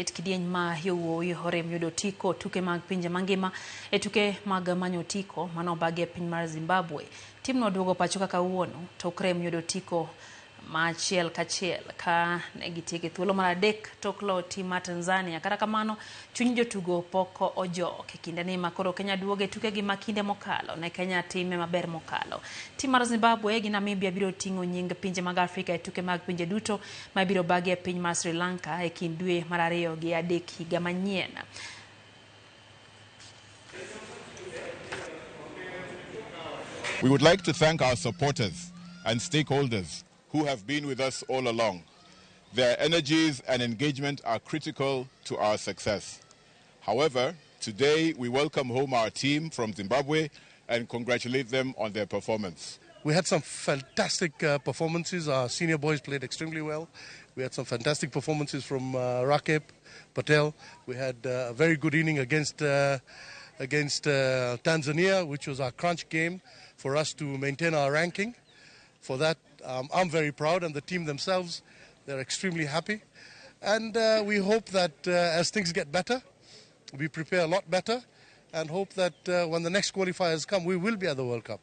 Kidieny ma yowuoyi orem yudo otiko tuke mag pinje mangima tuke mag manyo otiko manobagi e piny mar Zimbabwe. Timno duogo pacho kawuono tok rem yudo otiko ma achiel kachiel ka negitieko thuolo mar adek tok loyo tim mar Tanzania. Kata kamano, chuny jotugo pok ojok e kindeni ma koro Kenya duogo e tukegi ma kinde mokalo ne Kenya time maber mokalo. Tim mar Zimbabwe gi Namibia biro ting'o nying pinje mag Afrika e tuke mag pinje duto ma biro bagi e piny mar Sri Lanka e kind dwe mar 2 gi 3 higa manyien. We would like to thank our supporters and stakeholders who have been with us all along. Their energies and engagement are critical to our success. However, today we welcome home our team from Zimbabwe and congratulate them on their performance. We had some fantastic performances. Our senior boys played extremely well. We had some fantastic performances from Rakep Patel. We had a very good inning against Tanzania, which was our crunch game for us to maintain our ranking. For that, I'm very proud, and the team themselves, they're extremely happy. And we hope that as things get better, we prepare a lot better, and hope that when the next qualifiers come, we will be at the World Cup.